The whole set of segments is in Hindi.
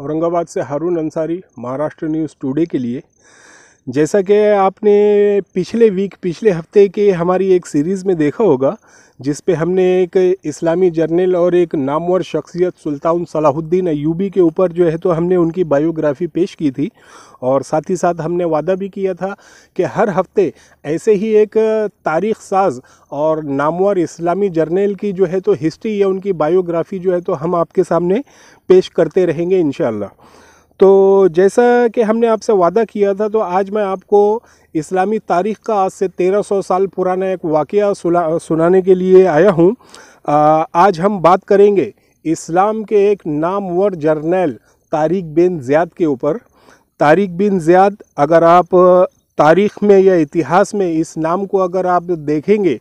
औरंगाबाद से हारून अंसारी, महाराष्ट्र न्यूज़ टुडे के लिए। जैसा कि आपने पिछले हफ्ते के हमारी एक सीरीज़ में देखा होगा, जिस पे हमने एक इस्लामी जर्नल और एक नामवर शख्सियत सुल्तान सलाहुद्दीन अय्यूबी के ऊपर जो है तो हमने उनकी बायोग्राफ़ी पेश की थी। और साथ ही साथ हमने वादा भी किया था कि हर हफ्ते ऐसे ही एक तारीख़ साज और नामवर इस्लामी जर्नल की जो है तो हिस्ट्री या उनकी बायोग्राफ़ी जो है तो हम आपके सामने पेश करते रहेंगे इंशाअल्लाह। तो जैसा कि हमने आपसे वादा किया था, तो आज मैं आपको इस्लामी तारीख़ का आज से 1300 साल पुराना एक वाक़या सुनाने के लिए आया हूँ। आज हम बात करेंगे इस्लाम के एक नामवर जर्नल तारिक बिन ज़ियाद के ऊपर। तारिक बिन ज़ियाद, अगर आप तारीख़ में या इतिहास में इस नाम को अगर आप देखेंगे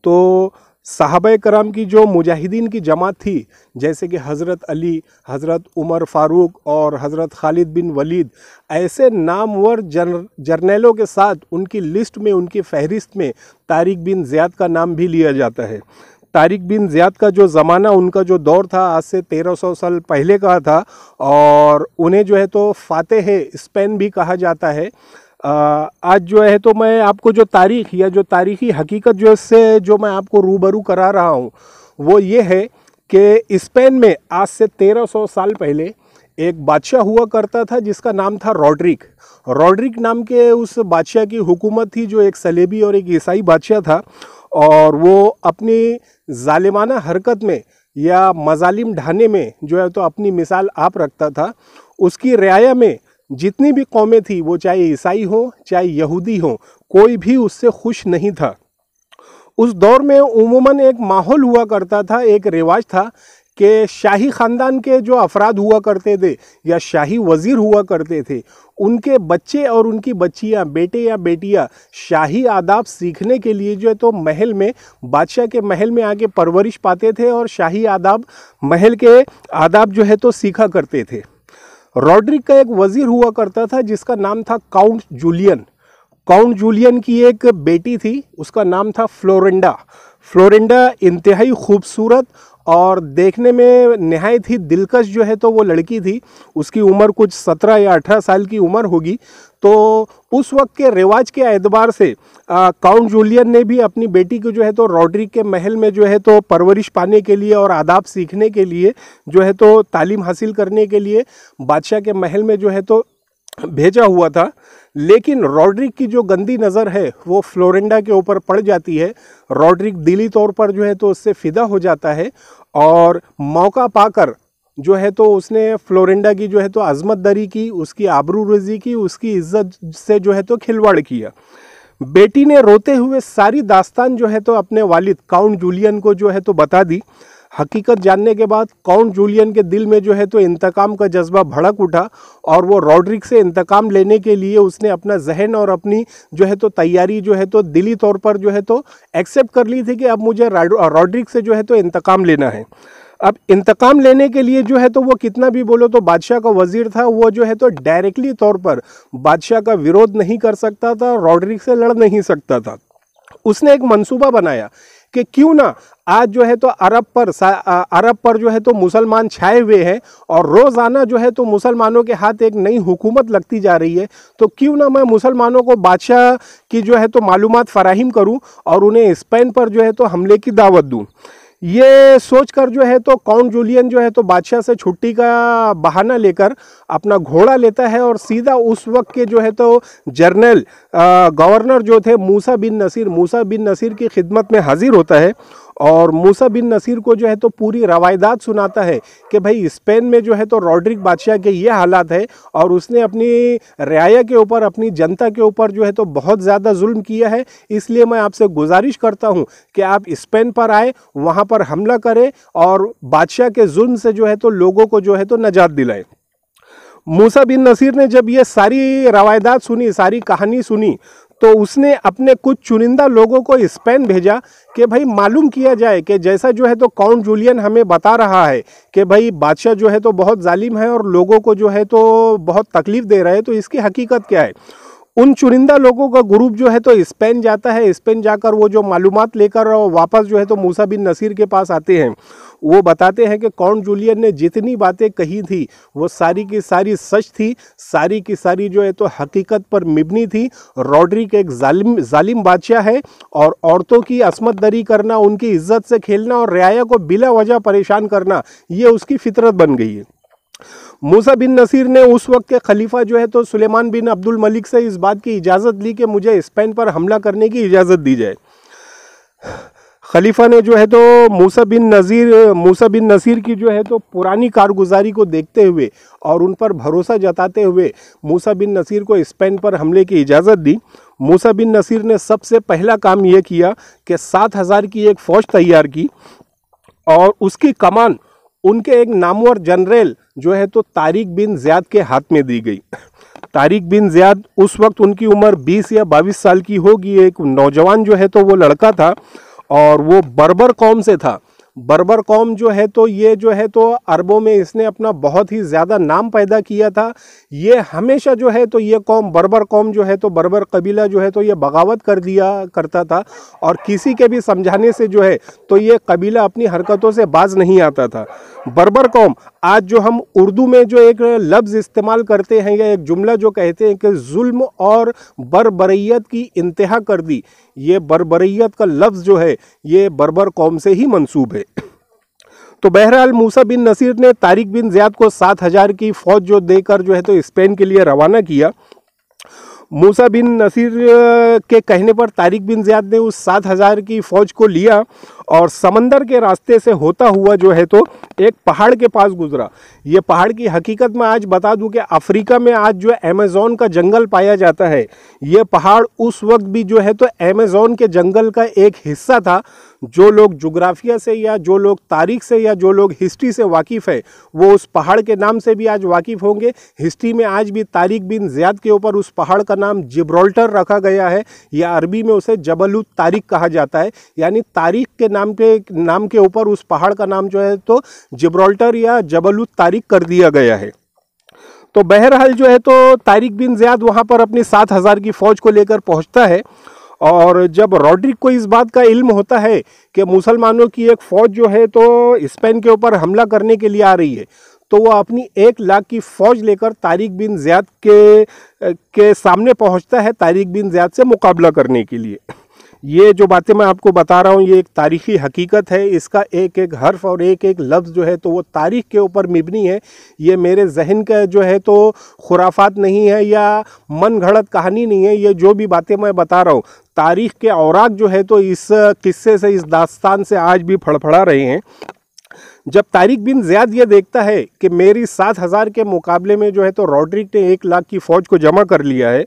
तो सहाबाए कराम की जो मुजाहिदीन की जमात थी, जैसे कि हज़रत अली, हज़रत उमर फ़ारूक और हज़रत खालिद बिन वलीद, ऐसे नामवर जर्नलों के साथ उनकी लिस्ट में, उनकी फ़हरिस्त में तारिक बिन ज़ियाद का नाम भी लिया जाता है। तारिक बिन ज़ियाद का जो ज़माना, उनका जो दौर था, आज से 1300 साल पहले का था और उन्हें जो है तो फ़ातेह स्पेन भी कहा जाता है। आज जो है तो मैं आपको जो तारीख़ या जो तारीख़ी हकीकत जो इससे जो मैं आपको रूबरू करा रहा हूँ वो ये है कि स्पेन में आज से 1300 साल पहले एक बादशाह हुआ करता था जिसका नाम था रॉड्रिक। रॉड्रिक नाम के उस बादशाह की हुकूमत थी जो एक सलेबी और एक ईसाई बादशाह था, और वो अपनी जालिमाना हरकत में या मजालिम ढाने में जो है तो अपनी मिसाल आप रखता था। उसकी रियाया में जितनी भी कौमें थी, वो चाहे ईसाई हो चाहे यहूदी हो, कोई भी उससे खुश नहीं था। उस दौर में उमूमन एक माहौल हुआ करता था, एक रिवाज था कि शाही ख़ानदान के जो अफराद हुआ करते थे या शाही वज़ीर हुआ करते थे, उनके बच्चे और उनकी बच्चियां, बेटे या बेटियां शाही आदाब सीखने के लिए जो है तो महल में, बादशाह के महल में आके परवरिश पाते थे और शाही आदाब, महल के आदाब जो है तो सीखा करते थे। रॉड्रिक का एक वज़ीर हुआ करता था जिसका नाम था काउंट जूलियन। काउंट जूलियन की एक बेटी थी, उसका नाम था फ्लोरिंडा। फ्लोरिंडा इंतहाई खूबसूरत और देखने में नहायत ही दिलकश जो है तो वो लड़की थी। उसकी उम्र कुछ 17 या 18 साल की उम्र होगी। तो उस वक्त के रिवाज के एतबार से काउंट जूलियन ने भी अपनी बेटी को जो है तो रॉड्रिक के महल में जो है तो परवरिश पाने के लिए और आदाब सीखने के लिए जो है तो तालीम हासिल करने के लिए बादशाह के महल में जो है तो भेजा हुआ था। लेकिन रॉड्रिक की जो गंदी नज़र है वो फ्लोरिंडा के ऊपर पड़ जाती है। रॉड्रिक दिली तौर पर जो है तो उससे फ़िदा हो जाता है और मौका पाकर जो है तो उसने फ्लोरिंडा की जो है तो अज़मतदारी की, उसकी आबरूरेज़ी की, उसकी इज्जत से जो है तो खिलवाड़ किया। बेटी ने रोते हुए सारी दास्तान जो है तो अपने वालिद काउंट जूलियन को जो है तो बता दी। हकीकत जानने के बाद काउंट जूलियन के दिल में जो है तो इंतकाम का जज्बा भड़क उठा और वो रॉड्रिक से इंतकाम लेने के लिए उसने अपना जहन और अपनी जो है तो तैयारी जो है तो दिली तौर पर जो है तो एक्सेप्ट कर ली थी कि अब मुझे रॉड्रिक से जो है तो इंतकाम लेना है। अब इंतकाम लेने के लिए जो है तो वो कितना भी बोलो तो बादशाह का वज़ीर था, वो जो है तो डायरेक्टली तौर पर बादशाह का विरोध नहीं कर सकता था, रॉड्रिक से लड़ नहीं सकता था। उसने एक मंसूबा बनाया कि क्यों ना आज जो है तो अरब पर जो है तो मुसलमान छाए हुए हैं और रोज़ाना जो है तो मुसलमानों के हाथ एक नई हुकूमत लगती जा रही है, तो क्यों ना मैं मुसलमानों को बादशाह की जो है तो मालूमात फ़राहिम करूं और उन्हें स्पेन पर जो है तो हमले की दावत दूं। ये सोचकर जो है तो काउंट जूलियन जो है तो बादशाह से छुट्टी का बहाना लेकर अपना घोड़ा लेता है और सीधा उस वक्त के जो है तो जर्नल गवर्नर जो थे मूसा बिन नसीर की खिदमत में हाजिर होता है और मूसा बिन नसीर को जो है तो पूरी रवायदात सुनाता है कि भाई स्पेन में जो है तो रॉड्रिक बादशाह के ये हालात है और उसने अपनी रियाया के ऊपर, अपनी जनता के ऊपर जो है तो बहुत ज़्यादा जुल्म किया है। इसलिए मैं आपसे गुजारिश करता हूँ कि आप स्पेन पर आए, वहाँ पर हमला करें और बादशाह के जुल्म से जो है तो लोगों को जो है तो नजात दिलाए। मूसा बिन नसीर ने जब ये सारी रवायदात सुनी, सारी कहानी सुनी, तो उसने अपने कुछ चुनिंदा लोगों को स्पेन भेजा कि भाई मालूम किया जाए कि जैसा जो है तो काउंट जूलियन हमें बता रहा है कि भाई बादशाह जो है तो बहुत जालिम है और लोगों को जो है तो बहुत तकलीफ़ दे रहा है, तो इसकी हकीकत क्या है। उन चुनिंदा लोगों का ग्रुप जो है तो स्पेन जाता है। स्पेन जाकर वो जो मालूमात लेकर वापस जो है तो मूसा बिन नसीर के पास आते हैं। वो बताते हैं कि काउंट जूलियन ने जितनी बातें कही थी वो सारी की सारी सच थी, सारी की सारी जो है तो हकीकत पर मबनी थी। रॉड्रिक एक जालिम बादशाह है और औरतों की असमत दरी करना, उनकी इज्जत से खेलना और रियाया को बिला वजह परेशान करना, ये उसकी फितरत बन गई है। मूसा बिन नसीर ने उस वक्त के खलीफा जो है तो सुलेमान बिन अब्दुल मलिक से इस बात की इजाज़त ली कि मुझे स्पेन पर हमला करने की इजाज़त दी जाए। खलीफा ने जो है तो मूसा बिन नसीर की जो है तो पुरानी कारगुजारी को देखते हुए और उन पर भरोसा जताते हुए मूसा बिन नसीर को स्पेन पर हमले की इजाज़त दी। मूसा बिन नसीर ने सबसे पहला काम यह किया कि 7,000 की एक फ़ौज तैयार की और उसकी कमान उनके एक नामवर जनरल जो है तो तारिक बिन ज़ियाद के हाथ में दी गई। तारिक बिन ज़ियाद उस वक्त उनकी उम्र 20 या 22 साल की होगी। एक नौजवान जो है तो वो लड़का था और वो बर्बर कौम से था। बर्बर कौम जो है तो ये जो है तो अरबों में इसने अपना बहुत ही ज़्यादा नाम पैदा किया था। ये हमेशा जो है तो ये कौम बर्बर कौम जो है तो बर्बर कबीला जो है तो ये बगावत कर दिया करता था और किसी के भी समझाने से जो है तो ये कबीला अपनी हरकतों से बाज नहीं आता था। बर्बर कौम आज जो हम उर्दू में जो एक लफ्ज़ इस्तेमाल करते हैं या एक जुमला जो कहते हैं कि जुल्म और बर्बरियत की इंतहा कर दी, ये बर्बरियत का लफ्ज़ जो है ये बर्बर कौम से ही मंसूब है। तो बहरहाल मूसा बिन नसीर ने तारिक बिन ज़ियाद को 7,000 की फ़ौज जो देकर जो है तो स्पेन के लिए रवाना किया। मूसा बिन नसीर के कहने पर तारिक बिन ज़ियाद ने उस 7,000 की फ़ौज को लिया और समंदर के रास्ते से होता हुआ जो है तो एक पहाड़ के पास गुजरा। ये पहाड़ की हकीकत मैं आज बता दूं कि अफ्रीका में आज जो अमेज़न का जंगल पाया जाता है, ये पहाड़ उस वक्त भी जो है तो अमेज़न के जंगल का एक हिस्सा था। जो लोग जोग्राफिया से या जो लोग तारीख से या जो लोग हिस्ट्री से वाकिफ़ है वो उस पहाड़ के नाम से भी आज वाकिफ़ होंगे। हिस्ट्री में आज भी तारिक बिन ज़ियाद के ऊपर उस पहाड़ का नाम जिब्राल्टर रखा गया है या अरबी में उसे जबल तारिक कहा जाता है, यानी तारीख के नाम के ऊपर उस पहाड़ का नाम जो है तो जिब्राल्टर या जबल तारिक कर दिया गया है। तो बहरहाल जो है तो तारिक बिन ज़ियाद वहाँ पर अपनी 7,000 की फ़ौज को लेकर पहुँचता है और जब रॉड्रिक को इस बात का इल्म होता है कि मुसलमानों की एक फ़ौज जो है तो स्पेन के ऊपर हमला करने के लिए आ रही है, तो वह अपनी 1 लाख की फ़ौज लेकर तारिक बिन ज़ियाद के सामने पहुंचता है तारिक बिन ज़ियाद से मुकाबला करने के लिए। ये जो बातें मैं आपको बता रहा हूँ ये एक तारीख़ी हकीकत है। इसका एक एक हर्फ और एक एक लफ्ज़ जो है तो वो तारीख़ के ऊपर मबनी है। ये मेरे जहन का जो है तो खुराफात नहीं है या मन घड़त कहानी नहीं है। ये जो भी बातें मैं बता रहा हूँ तारीख़ के औराक जो है तो इस किस्से से, इस दास्तान से आज भी फड़फड़ा रहे हैं। जब तारिक बिन ज़ियाद ये देखता है कि मेरी 7,000 के मुकाबले में जो है तो रॉड्रिक ने 1 लाख की फ़ौज को जमा कर लिया है,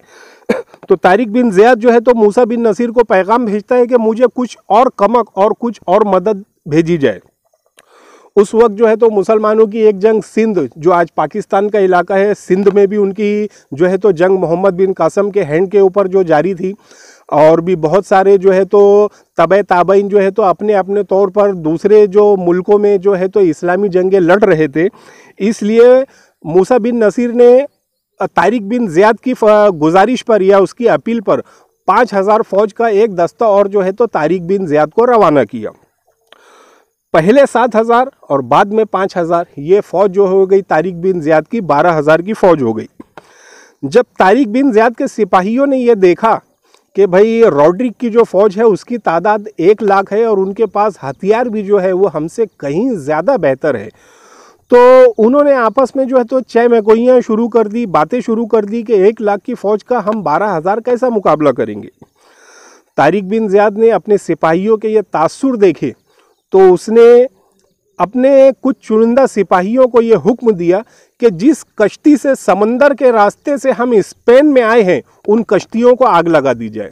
तो तारिक बिन ज़ियाद जो है तो मूसा बिन नसीर को पैगाम भेजता है कि मुझे कुछ और कमक और कुछ और मदद भेजी जाए। उस वक्त जो है तो मुसलमानों की एक जंग सिंध, जो आज पाकिस्तान का इलाका है, सिंध में भी उनकी जो है तो जंग मोहम्मद बिन कासम के हैंड के ऊपर जो जारी थी और भी बहुत सारे जो है तो तबे ताबईन जो है तो अपने अपने तौर पर दूसरे जो मुल्कों में जो है तो इस्लामी जंगें लड़ रहे थे। इसलिए मूसा बिन नसीर ने तारिक बिन ज़ियाद की गुजारिश पर या उसकी अपील पर 5,000 फ़ौज का एक दस्ता और जो है तो तारिक बिन ज़ियाद को रवाना किया। पहले 7,000 और बाद में 5,000, ये फ़ौज जो हो गई तारिक बिन ज़ियाद की 12,000 की फ़ौज हो गई। जब तारिक बिन ज़ियाद के सिपाहियों ने यह देखा कि भाई रॉड्रिक की जो फ़ौज है उसकी तादाद 1 लाख है और उनके पास हथियार भी जो है वो हमसे कहीं ज़्यादा बेहतर है, तो उन्होंने आपस में जो है तो चह मकोइयाँ शुरू कर दी, बातें शुरू कर दी कि 1 लाख की फ़ौज का हम 12,000 कैसा मुकाबला करेंगे। तारिक बिन ज़ियाद ने अपने सिपाहियों के ये तासुर देखे तो उसने अपने कुछ चुनिंदा सिपाहियों को ये हुक्म दिया कि जिस कश्ती से समंदर के रास्ते से हम स्पेन में आए हैं उन कश्तियों को आग लगा दी जाए।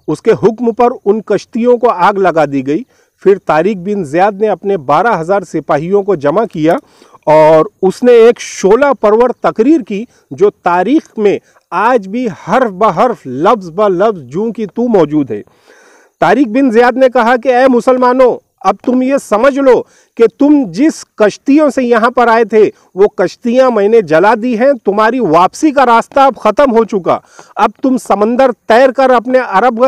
उसके हुक्म पर उन कश्तियों को आग लगा दी गई। फिर तारिक बिन ज़ियाद ने अपने 12,000 सिपाहियों को जमा किया और उसने एक शोला परवर तकरीर की जो तारीख में आज भी हर्फ ब हर्फ, लफ्ज़ ब लफ्ज़ जूं की तू मौजूद है। तारिक बिन ज़ियाद ने कहा कि ऐ मुसलमानों, अब तुम ये समझ लो कि तुम जिस कश्तियों से यहाँ पर आए थे वो कश्तियाँ मैंने जला दी हैं, तुम्हारी वापसी का रास्ता अब ख़त्म हो चुका। अब तुम समंदर तैर कर अपने अरब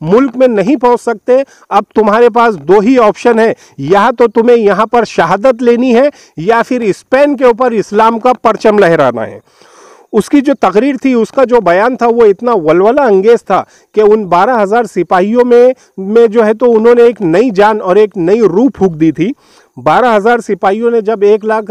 मुल्क में नहीं पहुँच सकते। अब तुम्हारे पास दो ही ऑप्शन है, या तो तुम्हें यहाँ पर शहादत लेनी है या फिर स्पेन के ऊपर इस्लाम का परचम लहराना है। उसकी जो तकरीर थी, उसका जो बयान था, वो इतना वलवला अंगेज था कि उन 12,000 सिपाहियों में जो है तो उन्होंने एक नई जान और एक नई रूह फूंक दी थी। 12,000 सिपाहियों ने जब 1 लाख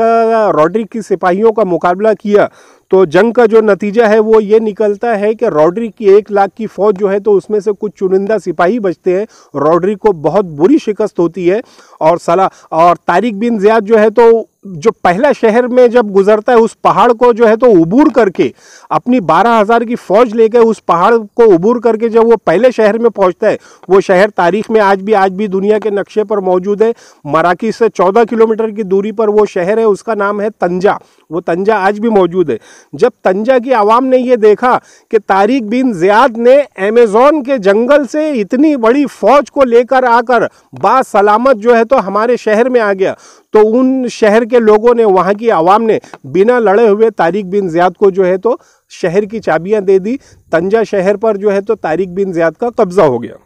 रॉड्रिक की सिपाहियों का मुकाबला किया तो जंग का जो नतीजा है वो ये निकलता है कि रॉड्रिक की 1 लाख की फौज जो है तो उसमें से कुछ चुनिंदा सिपाही बचते हैं। रॉड्रिक को बहुत बुरी शिकस्त होती है और तारिक बिन ज़ियाद जो है तो जो पहला शहर में जब गुजरता है उस पहाड़ को जो है तो उबूर करके अपनी 12,000 की फौज लेकर उस पहाड़ को उबूर करके जब वो पहले शहर में पहुंचता है, वो शहर तारीख में आज भी दुनिया के नक्शे पर मौजूद है। मराकश से 14 किलोमीटर की दूरी पर वो शहर है, उसका नाम है तंजा। वो तंजा आज भी मौजूद है। जब तंजा की आवाम ने ये देखा कि तारिक बिन ज़ियाद ने अमेज़न के जंगल से इतनी बड़ी फौज को लेकर आकर बासलामत जो है तो हमारे शहर में आ गया, तो उन शहर के लोगों ने, वहाँ की आवाम ने बिना लड़े हुए तारिक बिन ज़ियाद को जो है तो शहर की चाबियां दे दी। तंजा शहर पर जो है तो तारिक बिन ज़ियाद का कब्जा हो गया।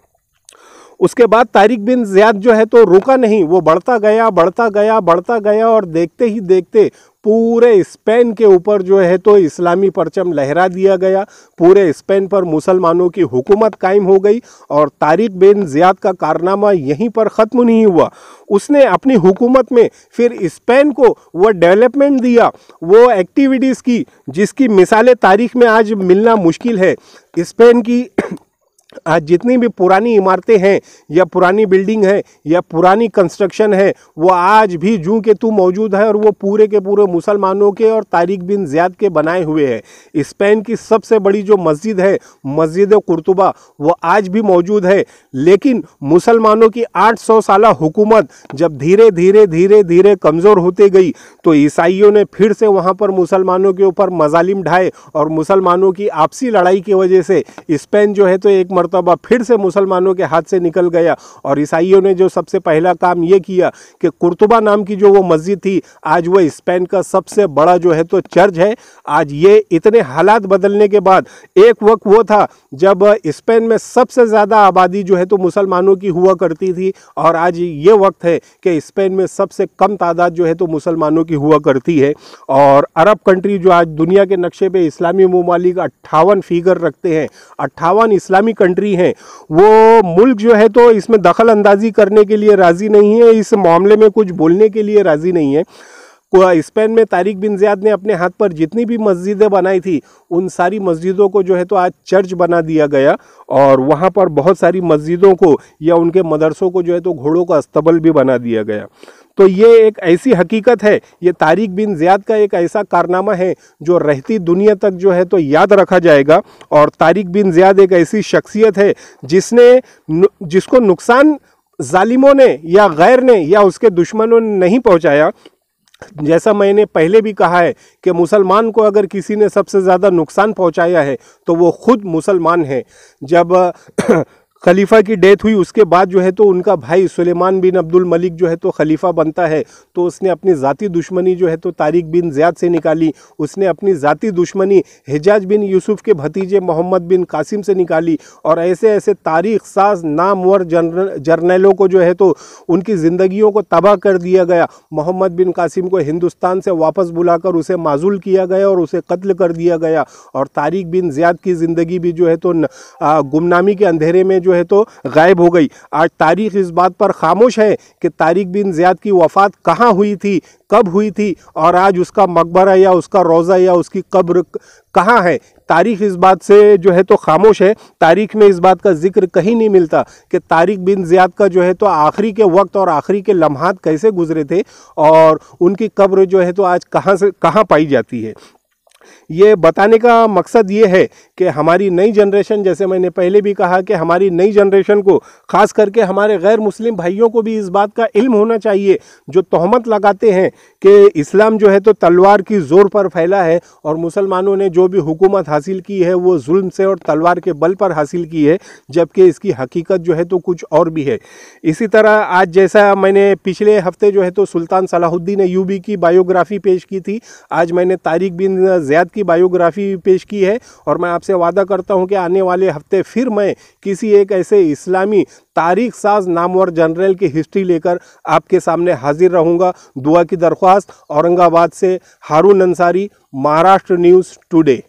उसके बाद तारिक बिन ज़ियाद जो है तो रुका नहीं, वो बढ़ता गया और देखते ही देखते पूरे स्पेन के ऊपर जो है तो इस्लामी परचम लहरा दिया गया। पूरे स्पेन पर मुसलमानों की हुकूमत कायम हो गई और तारिक बिन ज़ियाद का कारनामा यहीं पर ख़त्म नहीं हुआ। उसने अपनी हुकूमत में फिर स्पेन को वो डेवलपमेंट दिया, वो एक्टिविटीज़ की जिसकी मिसालें तारीख में आज मिलना मुश्किल है। स्पेन की आज जितनी भी पुरानी इमारतें हैं या पुरानी बिल्डिंग है या पुरानी कंस्ट्रक्शन है, वो आज भी जूं के तू मौजूद है और वो पूरे के पूरे मुसलमानों के और तारिक बिन ज़ियाद के बनाए हुए हैं। स्पेन की सबसे बड़ी जो मस्जिद है, मस्जिद कुर्तुबा, वो आज भी मौजूद है। लेकिन मुसलमानों की 800 साला हुकूमत जब धीरे धीरे कमज़ोर होते गई तो ईसाइयों ने फिर से वहाँ पर मुसलमानों के ऊपर मजालिम ढाए और मुसलमानों की आपसी लड़ाई की वजह से स्पेन जो है तो एक मरतबा फिर से मुसलमानों के हाथ से निकल गया। और ईसाइयों ने जो सबसे पहला काम ये किया कि कुर्तुबा नाम की जो वो मस्जिद थी, आज वो स्पेन का सबसे बड़ा जो है तो चर्च है। आज ये इतने हालात बदलने के बाद, एक वक्त वो था जब स्पेन में सबसे ज़्यादा आबादी जो है तो मुसलमानों की हुआ करती थी और आज ये वक्त है कि स्पेन में सबसे कम तादाद जो है तो मुसलमानों की हुआ करती है। और अरब कंट्री जो आज दुनिया के नक्शे पे इस्लामी ममालिक 58 फिगर रखते हैं, 58 इस्लामी कंट्री हैं, वो मुल्क जो है तो इसमें दखल अंदाजी करने के लिए राज़ी नहीं है, इस मामले में कुछ बोलने के लिए राज़ी नहीं है। स्पेन में तारिक बिन ज़ियाद ने अपने हाथ पर जितनी भी मस्जिदें बनाई थी, उन सारी मस्जिदों को जो है तो आज चर्च बना दिया गया और वहाँ पर बहुत सारी मस्जिदों को या उनके मदरसों को जो है तो घोड़ों का अस्तबल भी बना दिया गया। तो ये एक ऐसी हकीकत है, ये तारिक बिन ज़ियाद का एक ऐसा कारनामा है जो रहती दुनिया तक जो है तो याद रखा जाएगा। और तारिक बिन ज़ियाद एक ऐसी शख्सियत है जिसको नुकसान जालिमों ने या गैर ने या उसके दुश्मनों ने नहीं पहुँचाया। जैसा मैंने पहले भी कहा है कि मुसलमान को अगर किसी ने सबसे ज़्यादा नुकसान पहुंचाया है तो वो खुद मुसलमान है। जब खलीफा की डेथ हुई उसके बाद जो है तो उनका भाई सुलेमान बिन अब्दुल मलिक जो है तो खलीफा बनता है, तो उसने अपनी ज़ाती दुश्मनी जो है तो तारिक बिन ज़ियाद से निकाली। उसने अपनी ज़ाती दुश्मनी हिजाज बिन यूसुफ के भतीजे मोहम्मद बिन कासिम से निकाली। और ऐसे ऐसे तारीख साज नामवर जर्नलों को जो है तो उनकी ज़िंदगियों को तबाह कर दिया गया। मोहम्मद बिन कासिम को हिंदुस्तान से वापस बुलाकर उसे माजूल किया गया और उसे कत्ल कर दिया गया। और तारिक बिन ज़ियाद की ज़िंदगी भी जो है तो गुमनामी के अंधेरे में जो है तो गायब हो गई। आज तारीख इस बात पर खामोश है कि तारिक बिन ज़ियाद की वफ़ात कहाँ हुई थी, कब हुई थी और आज उसका मकबरा या उसका रोज़ा या उसकी कब्र कहाँ है। तारीख इस बात से जो है तो खामोश है। तारीख में इस बात का जिक्र कहीं नहीं मिलता कि तारिक बिन ज़ियाद का जो है तो आखिरी के वक्त और आखिरी के लम्हात कैसे गुजरे थे और उनकी कब्र जो है तो आज कहाँ पाई जाती है। ये बताने का मकसद ये है कि हमारी नई जनरेशन, जैसे मैंने पहले भी कहा कि हमारी नई जनरेशन को, ख़ास करके हमारे गैर मुस्लिम भाइयों को भी इस बात का इल्म होना चाहिए, जो तोहमत लगाते हैं कि इस्लाम जो है तो तलवार की ज़ोर पर फैला है और मुसलमानों ने जो भी हुकूमत हासिल की है वो जुल्म से और तलवार के बल पर हासिल की है, जबकि इसकी हकीकत जो है तो कुछ और भी है। इसी तरह आज जैसा मैंने पिछले हफ्ते जो है तो सुल्तान सलाहुद्दीन अय्यूबी की बायोग्राफ़ी पेश की थी, आज मैंने तारिक बिन ज़ियाद की बायोग्राफ़ी पेश की है और मैं आपसे वादा करता हूं कि आने वाले हफ्ते फिर मैं किसी एक ऐसे इस्लामी तारीख साज नामवर जनरल की हिस्ट्री लेकर आपके सामने हाजिर रहूंगा। दुआ की दरख्वास्त। औरंगाबाद से हारून अंसारी, महाराष्ट्र न्यूज़ टुडे।